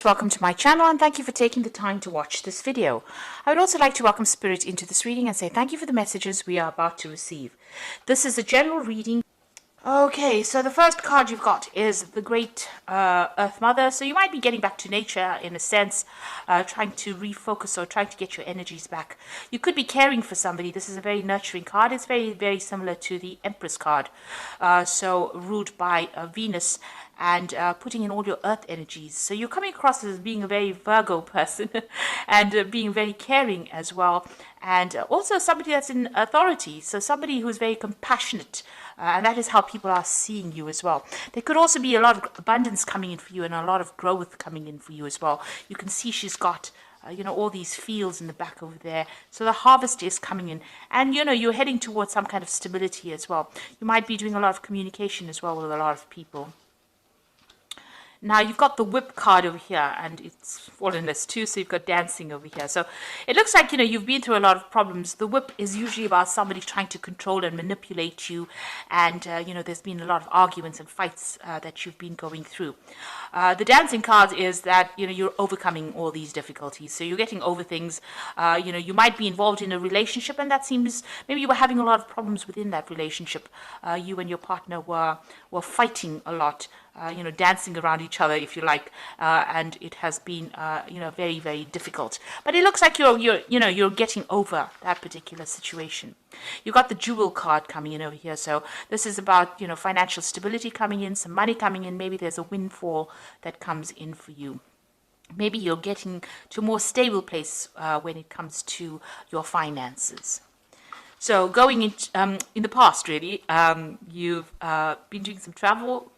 Welcome to my channel and thank you for taking the time to watch this video. I would also like to welcome Spirit into this reading and say thank you for the messages we are about to receive. This is a general reading. Okay, so the first card you've got is the Great Earth Mother. So you might be getting back to nature in a sense, trying to refocus or trying to get your energies back. You could be caring for somebody. This is a very nurturing card. It's very, very similar to the Empress card. So ruled by Venus and putting in all your earth energies. So you're coming across as being a very Virgo person and being very caring as well. And also somebody that's in authority. So somebody who's very compassionate. And that is how people are seeing you as well. There could also be a lot of abundance coming in for you and a lot of growth coming in for you as well. You can see she's got all these fields in the back over there. So the harvest is coming in. And, you're heading towards some kind of stability as well. You might be doing a lot of communication as well with a lot of people. Now you've got the whip card over here and it's fallen as two, so you've got dancing over here. So it looks like, you've been through a lot of problems. The whip is usually about somebody trying to control and manipulate you. And, there's been a lot of arguments and fights that you've been going through. The dancing card is that, you're overcoming all these difficulties. So you're getting over things. You might be involved in a relationship and that seems, maybe you were having a lot of problems within that relationship. You and your partner were fighting a lot. Dancing around each other, if you like, and it has been, very, very difficult. But it looks like you're getting over that particular situation. You've got the Jewel card coming in over here, so this is about, financial stability coming in, some money coming in. Maybe there's a windfall that comes in for you. Maybe you're getting to a more stable place when it comes to your finances. So going in the past, really, you've been doing some travel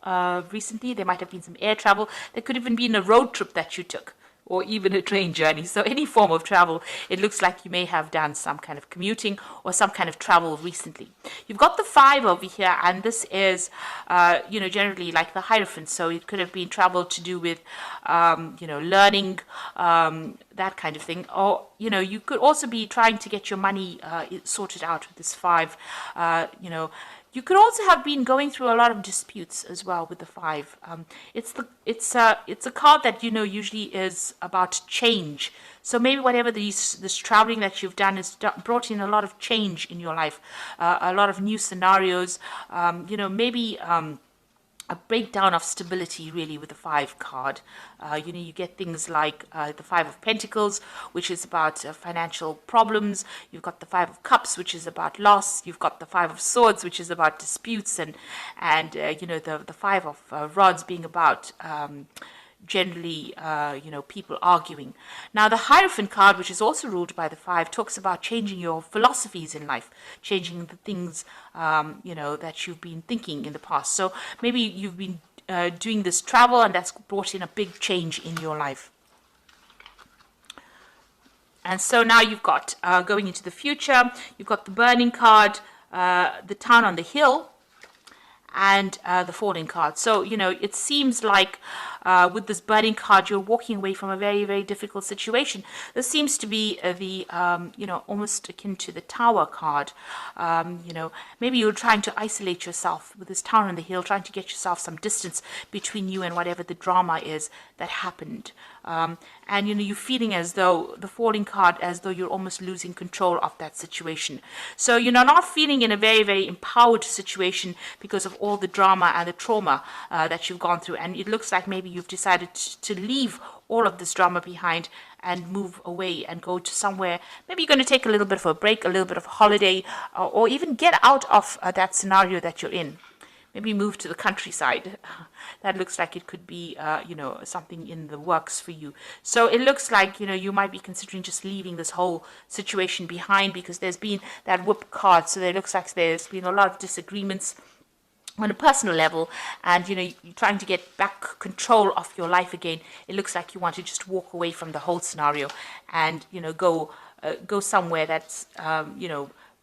recently. There might have been some air travel. There could even been a road trip that you took, or even a train journey. So any form of travel, it looks like you may have done some kind of commuting or some kind of travel recently. You've got the 5 over here, and this is, generally like the Hierophant. So it could have been travel to do with, learning, that kind of thing. Or, you could also be trying to get your money sorted out with this 5. You could also have been going through a lot of disputes as well with the 5. It's a card that usually is about change. So maybe whatever this traveling that you've done has brought in a lot of change in your life, a lot of new scenarios. Maybe a breakdown of stability really with the 5 card. You get things like the 5 of Pentacles, which is about financial problems. You've got the 5 of Cups, which is about loss. You've got the 5 of Swords, which is about disputes, and the 5 of Rods being about generally, people arguing. Now, the Hierophant card, which is also ruled by the 5, talks about changing your philosophies in life, changing the things, that you've been thinking in the past. So maybe you've been doing this travel and that's brought in a big change in your life. And so now you've got, going into the future, you've got the Burning card, the Town on the Hill, and the Falling card. So, it seems like with this Burning card, you're walking away from a very, very difficult situation. This seems to be the, almost akin to the Tower card. Maybe you're trying to isolate yourself with this Town on the Hill, trying to get yourself some distance between you and whatever the drama is that happened. And, you're feeling as though the Falling card, as though you're almost losing control of that situation. So, you're not feeling in a very, very empowered situation because of all the drama and the trauma that you've gone through. And it looks like maybe you've decided to leave all of this drama behind and move away and go to somewhere. Maybe you're going to take a little bit of a break, a little bit of a holiday, or even get out of that scenario that you're in. Maybe move to the countryside. That looks like it could be, something in the works for you. So it looks like, you might be considering just leaving this whole situation behind because there's been that Whip card. So it looks like there's been a lot of disagreements on a personal level, and you're trying to get back control of your life again. It looks like you want to just walk away from the whole scenario and go somewhere that's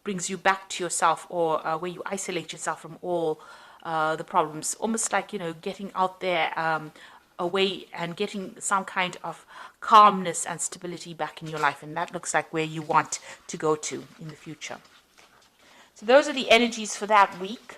brings you back to yourself, or where you isolate yourself from all the problems, almost like getting out there away and getting some kind of calmness and stability back in your life. And that looks like where you want to go to in the future. So those are the energies for that week.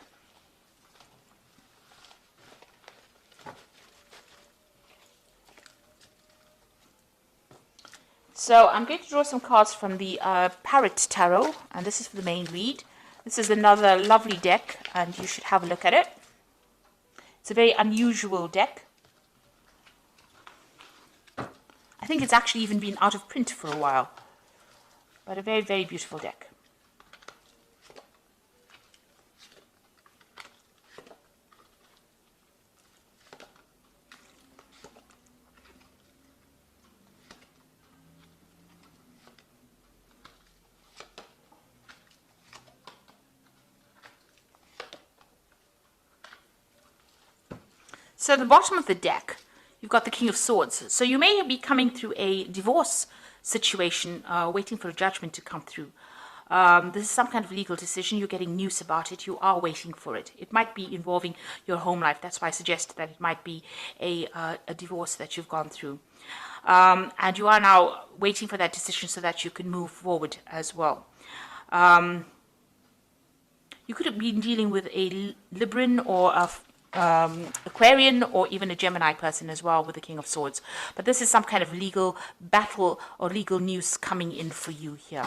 So I'm going to draw some cards from the Parrot Tarot, and this is for the main read. This is another lovely deck, and you should have a look at it. It's a very unusual deck. I think it's actually even been out of print for a while, but a very, very beautiful deck. So at the bottom of the deck, you've got the King of Swords. So you may be coming through a divorce situation, waiting for a judgment to come through. This is some kind of legal decision. You're getting news about it. You are waiting for it. It might be involving your home life. That's why I suggested that it might be a divorce that you've gone through. And you are now waiting for that decision so that you can move forward as well. You could have been dealing with a Libran or a Aquarian or even a Gemini person as well with the King of Swords. But this is some kind of legal battle or legal news coming in for you here.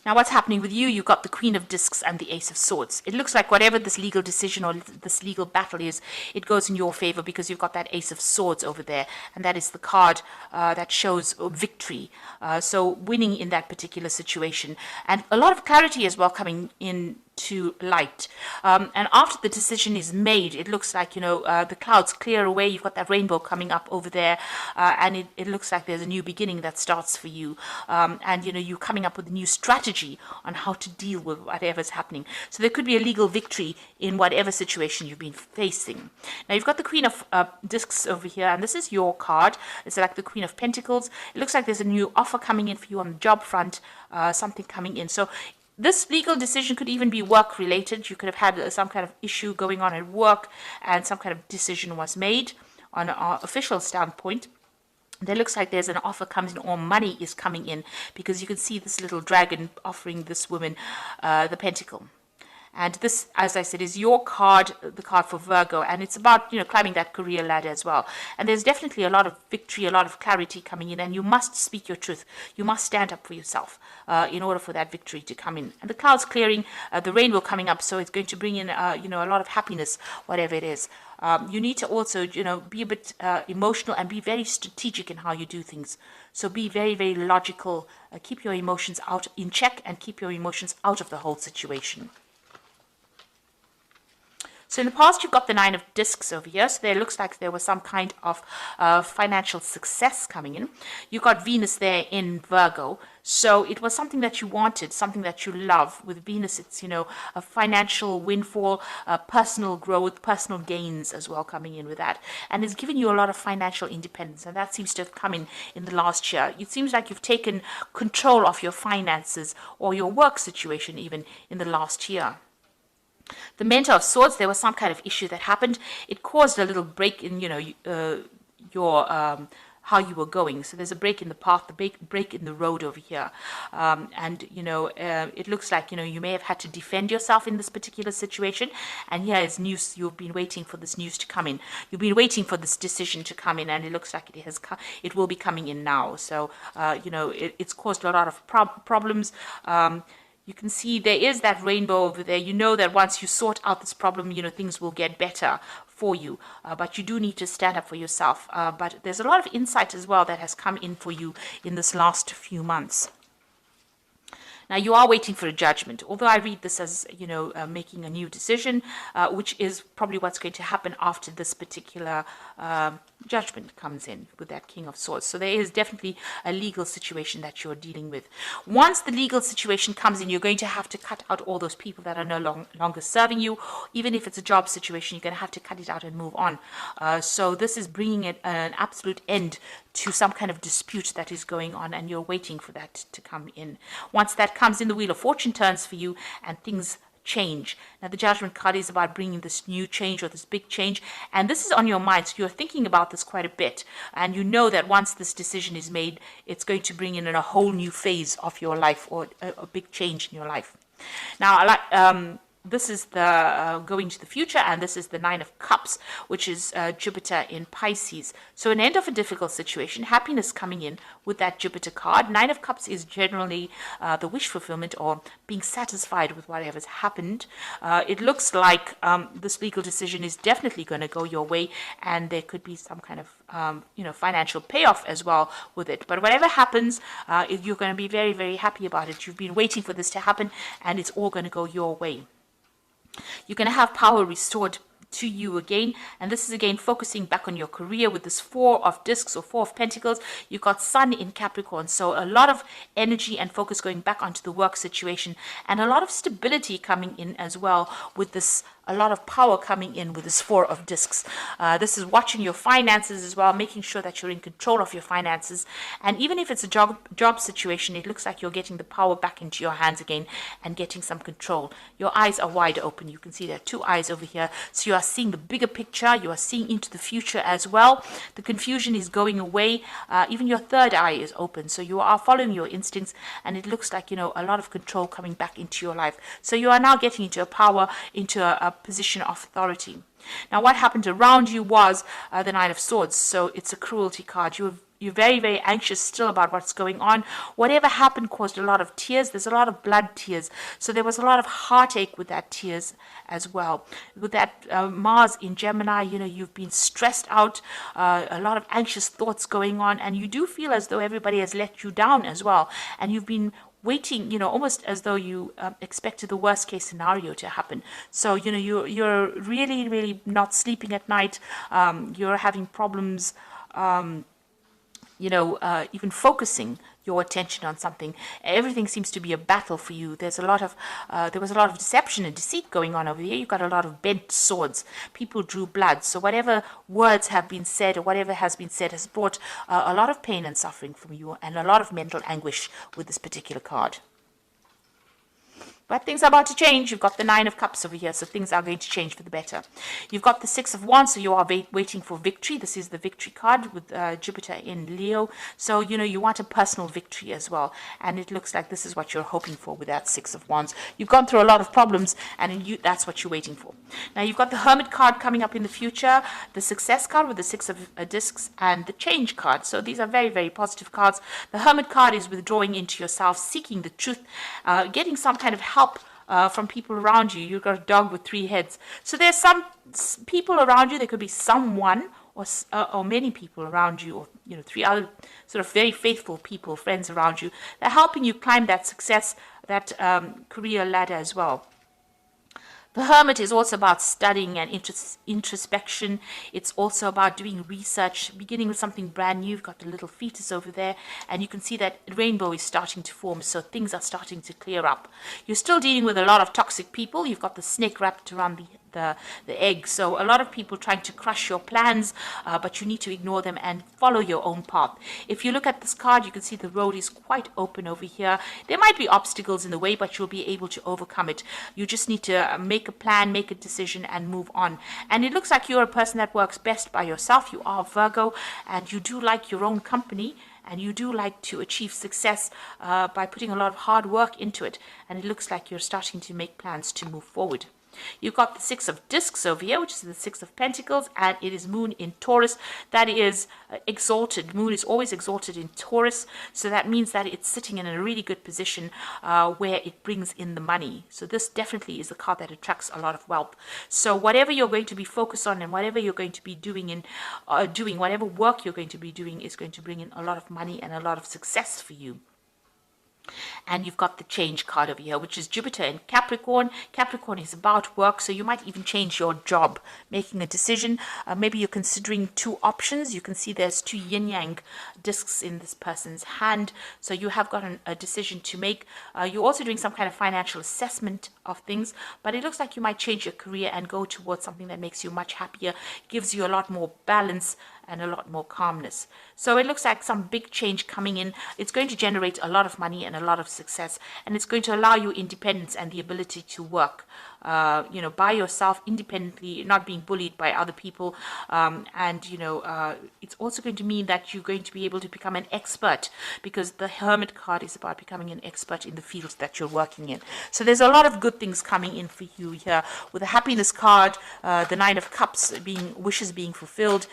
Now what's happening with you? You've got the Queen of Discs and the Ace of Swords. It looks like whatever this legal decision or this legal battle is, it goes in your favor because you've got that Ace of Swords over there. And that is the card that shows victory. So winning in that particular situation. And a lot of clarity as well coming in to light. And after the decision is made, it looks like, the clouds clear away. You've got that rainbow coming up over there. And it looks like there's a new beginning that starts for you. And, you're coming up with a new strategy on how to deal with whatever's happening. So there could be a legal victory in whatever situation you've been facing. Now, you've got the Queen of Discs over here, and this is your card. It's like the Queen of Pentacles. It looks like there's a new offer coming in for you on the job front, something coming in. So this legal decision could even be work related. You could have had some kind of issue going on at work and some kind of decision was made on an official standpoint. There looks like there's an offer comes in or money is coming in because you can see this little dragon offering this woman the pentacle. And this, as I said, is your card, the card for Virgo. And it's about, climbing that career ladder as well. And there's definitely a lot of victory, a lot of clarity coming in. And you must speak your truth. You must stand up for yourself in order for that victory to come in. And the clouds clearing, the rainbow coming up. So it's going to bring in, a lot of happiness, whatever it is. You need to also, be a bit emotional and be very strategic in how you do things. So be very, very logical. Keep your emotions out in check and keep your emotions out of the whole situation. So in the past, you've got the Nine of Discs over here. So there looks like there was some kind of financial success coming in. You've got Venus there in Virgo. So it was something that you wanted, something that you love. With Venus, it's, a financial windfall, personal growth, personal gains as well coming in with that. And it's given you a lot of financial independence. And that seems to have come in the last year. It seems like you've taken control of your finances or your work situation even in the last year. The Mentor of Swords, there was some kind of issue that happened. It caused a little break in, your how you were going. So there's a break in the path, the break in the road over here. It looks like, you may have had to defend yourself in this particular situation. And here is news. You've been waiting for this news to come in. You've been waiting for this decision to come in, and it looks like it will be coming in now. So, it's caused a lot of problems. You can see there is that rainbow over there. You know that once you sort out this problem, things will get better for you. But you do need to stand up for yourself. But there's a lot of insight as well that has come in for you in this last few months. Now, you are waiting for a judgment, although I read this as, making a new decision, which is probably what's going to happen after this particular judgment comes in with that King of Swords. So there is definitely a legal situation that you're dealing with. Once the legal situation comes in, you're going to have to cut out all those people that are no longer serving you. Even if it's a job situation, you're going to have to cut it out and move on. So this is bringing an absolute end to some kind of dispute that is going on, and you're waiting for that to come in. Once that comes in, the Wheel of Fortune turns for you and things change. Now, the Judgment card is about bringing this new change or this big change, and this is on your mind, so you're thinking about this quite a bit, and you know that once this decision is made, it's going to bring in a whole new phase of your life or a big change in your life. Now, this is the going to the future, and this is the Nine of Cups, which is Jupiter in Pisces. So an end of a difficult situation, happiness coming in with that Jupiter card. Nine of Cups is generally the wish fulfillment or being satisfied with whatever's happened. It looks like this legal decision is definitely going to go your way, and there could be some kind of financial payoff as well with it. But whatever happens, you're going to be very, very happy about it. You've been waiting for this to happen, and it's all going to go your way. You're going to have power restored to you again, and this is again focusing back on your career with this Four of Discs or Four of Pentacles. You've got Sun in Capricorn, so a lot of energy and focus going back onto the work situation, and a lot of stability coming in as well with this. A lot of power coming in with this Four of Discs. This is watching your finances as well, making sure that you're in control of your finances. And even if it's a job situation, it looks like you're getting the power back into your hands again and getting some control. Your eyes are wide open. You can see there are two eyes over here. So you are seeing the bigger picture. You are seeing into the future as well. The confusion is going away. Even your third eye is open. So you are following your instincts, and it looks like, a lot of control coming back into your life. So you are now getting into a power, into a position of authority. Now, what happened around you was the Nine of Swords. So it's a cruelty card. You're very, very anxious still about what's going on. Whatever happened caused a lot of tears. There's a lot of blood tears. So there was a lot of heartache with that tears as well. With that Mars in Gemini, you've been stressed out, a lot of anxious thoughts going on, and you do feel as though everybody has let you down as well. And you've been waiting, almost as though you expected the worst case scenario to happen. So, you're really, really not sleeping at night. You're having problems, even focusing your attention on something. Everything seems to be a battle for you. There was a lot of deception and deceit going on over here. You've got a lot of bent swords. People drew blood. So whatever words have been said or whatever has been said has brought a lot of pain and suffering from you, and a lot of mental anguish with this particular card. But things are about to change. You've got the Nine of Cups over here, so things are going to change for the better. You've got the Six of Wands, so you are waiting for victory. This is the victory card with Jupiter in Leo. So, you want a personal victory as well. And it looks like this is what you're hoping for with that Six of Wands. You've gone through a lot of problems, and that's what you're waiting for. Now, you've got the Hermit card coming up in the future, the Success card with the Six of Discs, and the Change card. So these are very, very positive cards. The Hermit card is withdrawing into yourself, seeking the truth, getting some kind of help from people around you. You've got a dog with three heads. So there's some people around you. There could be someone or many people around you, or three other sort of very faithful people, friends around you. They're helping you climb that success, that career ladder as well. The Hermit is also about studying and introspection. It's also about doing research, beginning with something brand new. You've got the little fetus over there, and you can see that rainbow is starting to form, so things are starting to clear up. You're still dealing with a lot of toxic people. You've got the snake wrapped around the egg, so a lot of people trying to crush your plans, but you need to ignore them and follow your own path. If you look at this card, you can see the road is quite open over here. There might be obstacles in the way, but you'll be able to overcome it. You just need to make a plan, make a decision, and move on. And it looks like you're a person that works best by yourself. You are Virgo, and you do like your own company, and you do like to achieve success by putting a lot of hard work into it. And it looks like you're starting to make plans to move forward. You've got the Six of Discs over here, which is the Six of Pentacles, and it is Moon in Taurus. That is exalted. Moon is always exalted in Taurus, so that means that it's sitting in a really good position where it brings in the money. So this definitely is a card that attracts a lot of wealth. So whatever you're going to be focused on and whatever you're going to be doing whatever work you're going to be doing is going to bring in a lot of money and a lot of success for you. And you've got the Change card over here, which is Jupiter in Capricorn. Capricorn is about work, so you might even change your job, making a decision. Maybe you're considering two options. You can see there's two yin-yang discs in this person's hand, so you have got a decision to make. You're also doing some kind of financial assessment of things, but it looks like you might change your career and go towards something that makes you much happier, gives you a lot more balance and a lot more calmness. So it looks like some big change coming in. It's going to generate a lot of money and a lot of success, and it's going to allow you independence and the ability to work by yourself, independently, not being bullied by other people. And it's also going to mean that you're going to be able to become an expert, because the Hermit card is about becoming an expert in the fields that you're working in. So there's a lot of good things coming in for you here with the Happiness card, the Nine of Cups, wishes being fulfilled.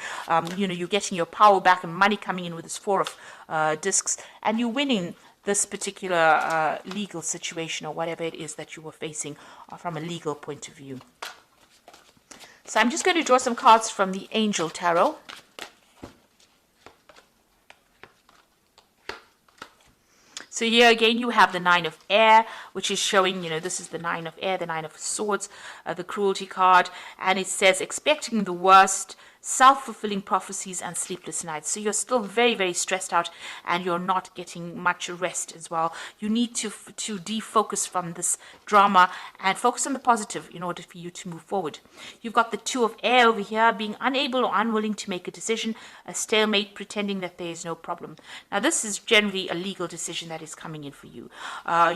You're getting your power back and money coming in with this Four of Discs, and you're winning this particular legal situation or whatever it is that you were facing from a legal point of view. So I'm just going to draw some cards from the Angel Tarot. So here again, you have the Nine of Air, which is showing, this is the Nine of Air, the Nine of Swords, the Cruelty card. And it says, expecting the worst, self-fulfilling prophecies and sleepless nights. So you're still very, very stressed out, and you're not getting much rest as well. You need to defocus from this drama and focus on the positive in order for you to move forward. You've got the Two of Air over here, being unable or unwilling to make a decision, a stalemate, pretending that there is no problem. Now this is generally a legal decision that is coming in for you.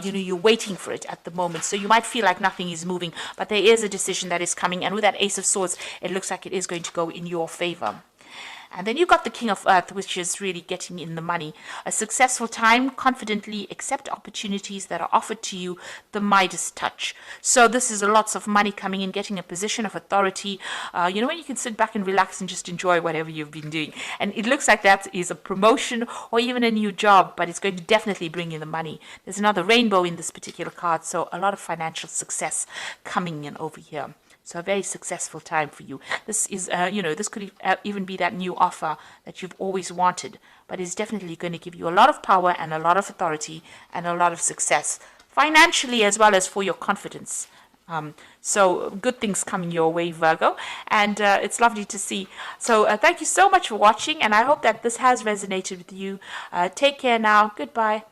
You're waiting for it at the moment, so you might feel like nothing is moving, but there is a decision that is coming, and with that Ace of Swords, it looks like it is going to go in your favor. And then you've got the King of Earth, which is really getting in the money. A successful time, confidently accept opportunities that are offered to you, the Midas touch. So this is lots of money coming in, getting a position of authority, when you can sit back and relax and just enjoy whatever you've been doing. And it looks like that is a promotion or even a new job, but it's going to definitely bring you the money. There's another rainbow in this particular card, so a lot of financial success coming in over here. So a very successful time for you. This is, this could even be that new offer that you've always wanted, but it's definitely going to give you a lot of power and a lot of authority and a lot of success, financially as well as for your confidence. So good things coming your way, Virgo, and it's lovely to see. So thank you so much for watching, and I hope that this has resonated with you. Take care now. Goodbye.